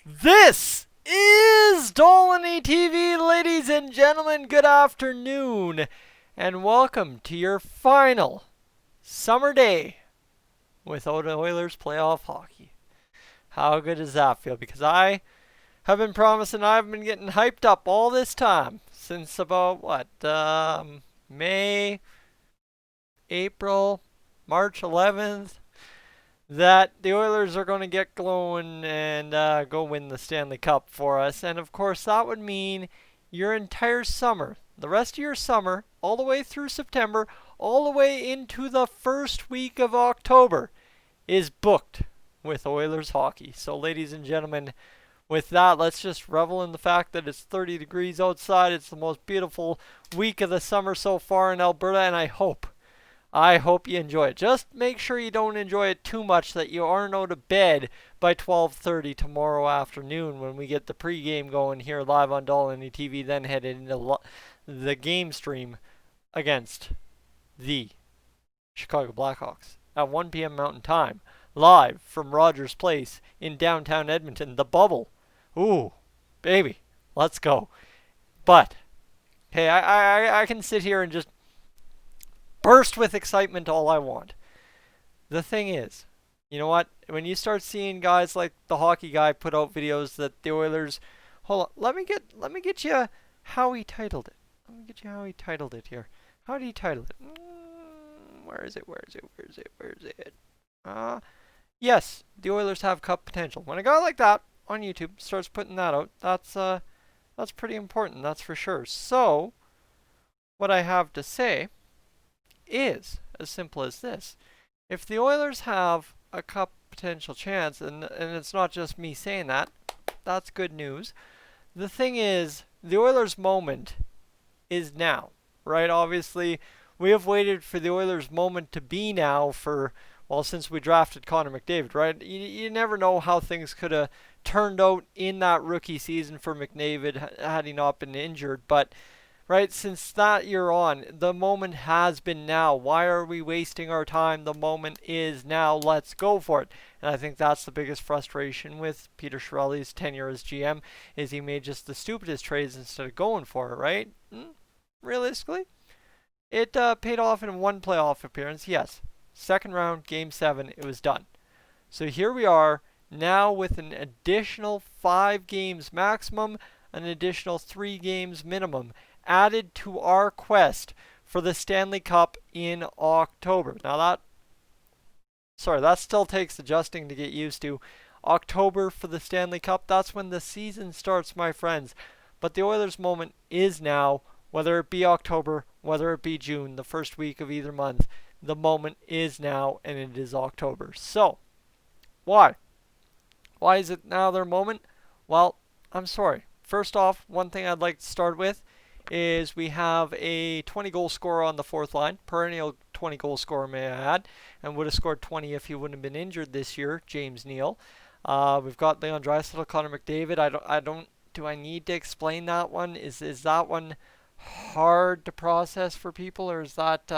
This is Dolynny TV, ladies and gentlemen. Good afternoon, and welcome to your final summer day with Oilers playoff hockey. How good does that feel? Because I have been promising, I've been getting hyped up all this time since about May, April, March 11th. That the Oilers are going to get glowing and go win the Stanley Cup for us. And of course, that would mean your entire summer, the rest of your summer, all the way through September, all the way into the first week of October, is booked with Oilers hockey. So, ladies and gentlemen, with that, let's just revel in the fact that it's 30 degrees outside. It's the most beautiful week of the summer so far in Alberta, and I hope you enjoy it. Just make sure you don't enjoy it too much, that you aren't out of bed by 12:30 tomorrow afternoon when we get the pregame going here live on Dolynny TV, then headed into the game stream against the Chicago Blackhawks at 1 p.m. Mountain Time, live from Rogers Place in downtown Edmonton, the bubble. Ooh, baby, let's go. But, hey, I can sit here and just burst with excitement all I want. The thing is, you know what? When you start seeing guys like the hockey guy put out videos that the Oilers, hold on, let me get you how he titled it. Let me get you how he titled it here. How did he title it? Where is it? Where is it? Where is it? Where is it? Yes, the Oilers have cup potential. When a guy like that on YouTube starts putting that out, that's pretty important. That's for sure. So, what I have to say is as simple as this. If the Oilers have a cup potential chance, and it's not just me saying that, that's good news. The thing is, the Oilers' moment is now, right? Obviously, we have waited for the Oilers' moment to be now for, well, since we drafted Connor McDavid, right? You never know how things could have turned out in that rookie season for McDavid had he not been injured, but right, since that year on, the moment has been now. Why are we wasting our time? The moment is now. Let's go for it. And I think that's the biggest frustration with Peter Chiarelli's tenure as GM, is he made just the stupidest trades instead of going for it, right? Realistically, it paid off in one playoff appearance. Yes, second round, game 7, it was done. So here we are now with an additional 5 games maximum, an additional 3 games minimum added to our quest for the Stanley Cup in October. Now that still takes adjusting to get used to. October for the Stanley Cup, that's when the season starts, my friends. But the Oilers' moment is now, whether it be October, whether it be June, the first week of either month. The moment is now, and it is October. So, why? Why is it now their moment? Well, I'm sorry. First off, one thing I'd like to start with is we have a 20-goal scorer on the fourth line, perennial 20-goal scorer, may I add, and would have scored 20 if he wouldn't have been injured this year, James Neal. We've got Leon Draisaitl, Connor McDavid. Do I need to explain that one? Is that one hard to process for people, or is that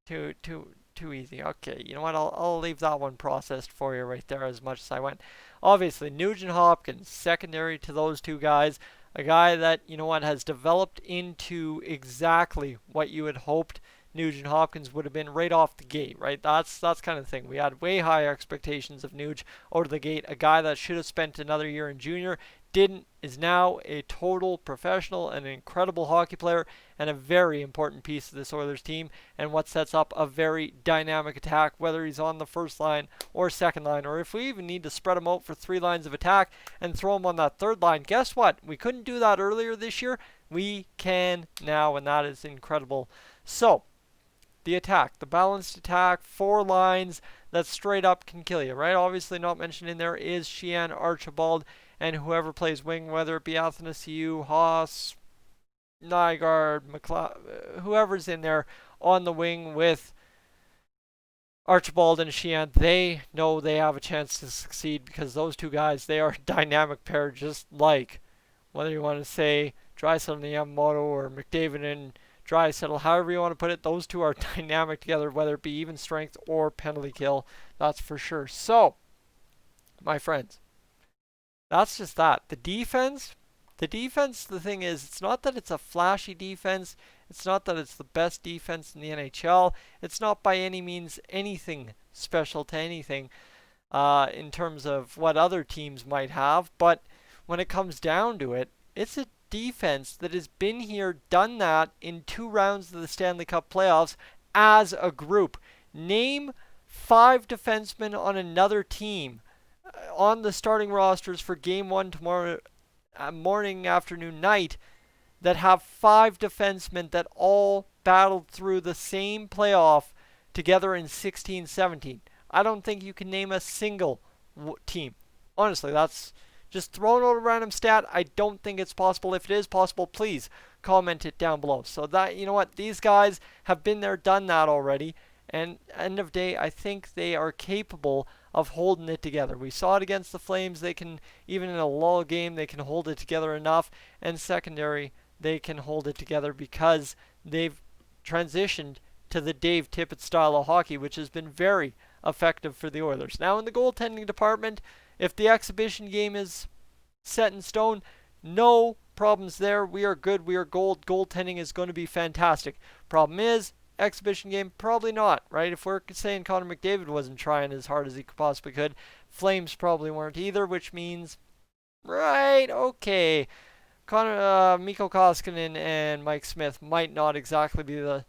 too easy? Okay, you know what? I'll leave that one processed for you right there as much as I went. Obviously, Nugent Hopkins, secondary to those two guys. A guy that, you know what, has developed into exactly what you had hoped Nugent Hopkins would have been right off the gate, right? That's kind of thing. We had way high expectations of Nuge out of the gate. A guy that should have spent another year in junior, didn't, is now a total professional, an incredible hockey player, and a very important piece of this Oilers team, and what sets up a very dynamic attack, whether he's on the first line or second line, or if we even need to spread him out for 3 lines of attack and throw him on that third line. Guess what? We couldn't do that earlier this year. We can now, and that is incredible. So, the attack, the balanced attack, 4 lines that straight up can kill you, right? Obviously not mentioned in there is Sheehan, Archibald, and whoever plays wing, whether it be Athanasiou, Haas, Nygaard, whoever's in there on the wing with Archibald and Sheehan, they know they have a chance to succeed because those two guys, they are a dynamic pair, just like, whether you want to say Draisaitl and Yamamoto or McDavid and Draisaitl, however you want to put it, those two are dynamic together, whether it be even strength or penalty kill, that's for sure. So, my friends. That's just that. The defense, the thing is, it's not that it's a flashy defense. It's not that it's the best defense in the NHL. It's not by any means anything special to anything in terms of what other teams might have. But when it comes down to it, it's a defense that has been here, done that in 2 rounds of the Stanley Cup playoffs as a group. Name 5 defensemen on another team on the starting rosters for game 1 tomorrow morning, afternoon, night that have 5 defensemen that all battled through the same playoff together in 16-17. I don't think you can name a single team. Honestly, that's just throwing out a random stat. I don't think it's possible. If it is possible, please comment it down below. So that, you know what, these guys have been there, done that already. And end of day, I think they are capable of holding it together. We saw it against the Flames. They can, even in a lull game, they can hold it together enough. And secondary, they can hold it together because they've transitioned to the Dave Tippett style of hockey, which has been very effective for the Oilers. Now in the goaltending department, if the exhibition game is set in stone, no problems there. We are good. We are gold. Goaltending is going to be fantastic. Problem is, exhibition game, probably not, right? If we're saying Connor McDavid wasn't trying as hard as he possibly could, Flames probably weren't either, which means, right, okay, Mikko Koskinen and Mike Smith might not exactly be the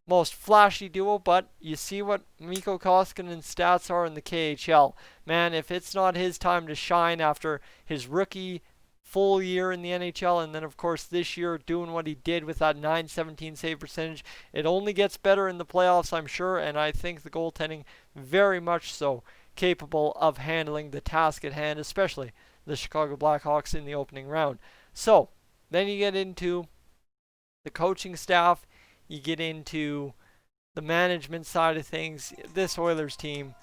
most flashy duo, but you see what Mikko Koskinen's stats are in the KHL. Man, if it's not his time to shine after his rookie full year in the NHL, and then of course this year doing what he did with that .917 save percentage, it only gets better in the playoffs, I'm sure, and I think the goaltending very much so capable of handling the task at hand, especially the Chicago Blackhawks in the opening round. So then you get into the coaching staff, you get into the management side of things. This Oilers team,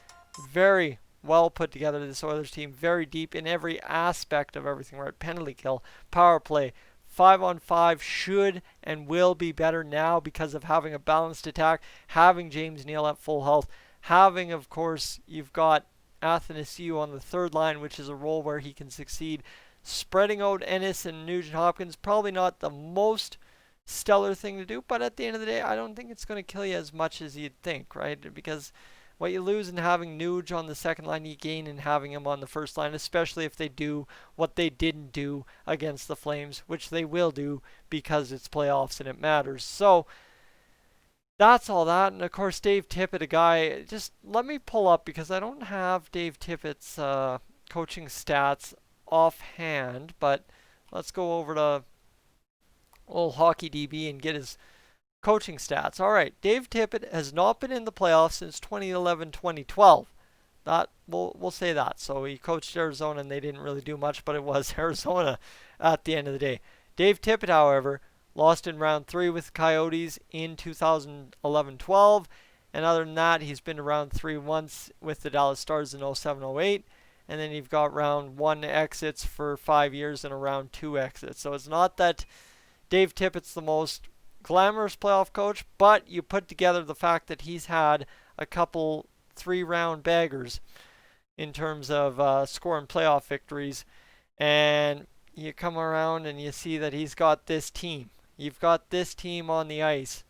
very well put together. This Oilers team, very deep in every aspect of everything, right? Penalty kill, power play, 5-on-5 should and will be better now because of having a balanced attack, having James Neal at full health, having, of course, you've got Athanasiou on the third line, which is a role where he can succeed. Spreading out Ennis and Nugent Hopkins, probably not the most stellar thing to do, but at the end of the day, I don't think it's going to kill you as much as you'd think, right? Because what you lose in having Nuge on the second line, you gain in having him on the first line, especially if they do what they didn't do against the Flames, which they will do because it's playoffs and it matters. So that's all that. And of course, Dave Tippett, a guy, just let me pull up because I don't have Dave Tippett's coaching stats offhand, but let's go over to old Hockey DB and get his coaching stats. All right, Dave Tippett has not been in the playoffs since 2011-2012. That we'll say that. So he coached Arizona and they didn't really do much, but it was Arizona at the end of the day. Dave Tippett, however, lost in round 3 with the Coyotes in 2011-12, and other than that, he's been to round 3 once with the Dallas Stars in 07-08, and then you've got round 1 exits for 5 years and a round 2 exits. So it's not that Dave Tippett's the most glamorous playoff coach, but you put together the fact that he's had a couple 3-round baggers in terms of scoring playoff victories, and you come around and you see that he's got this team. You've got this team on the ice.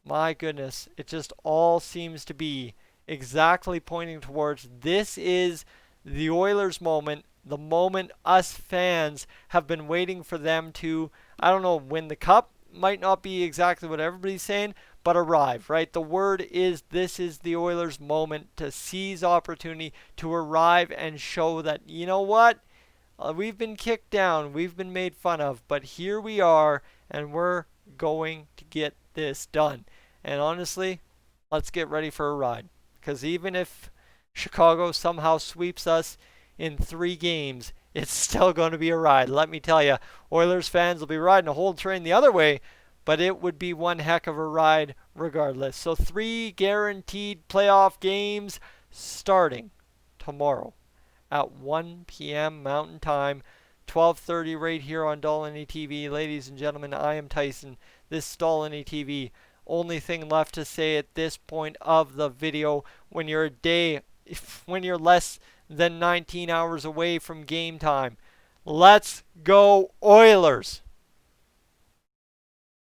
My goodness, it just all seems to be exactly pointing towards this is the Oilers moment, the moment us fans have been waiting for them to, I don't know, win the cup. Might not be exactly what everybody's saying, but arrive, right? The word is this is the Oilers' moment to seize opportunity, to arrive and show that, you know what? We've been kicked down, we've been made fun of, but here we are, and we're going to get this done. And honestly, let's get ready for a ride. Because even if Chicago somehow sweeps us in 3 games, it's still going to be a ride. Let me tell you, Oilers fans will be riding a whole train the other way, but it would be one heck of a ride regardless. So 3 guaranteed playoff games starting tomorrow at 1 p.m. Mountain Time, 12:30 right here on Dolynny TV. Ladies and gentlemen, I am Tyson. This is Dolynny TV. Only thing left to say at this point of the video, when you're less than 19 hours away from game time. Let's go Oilers!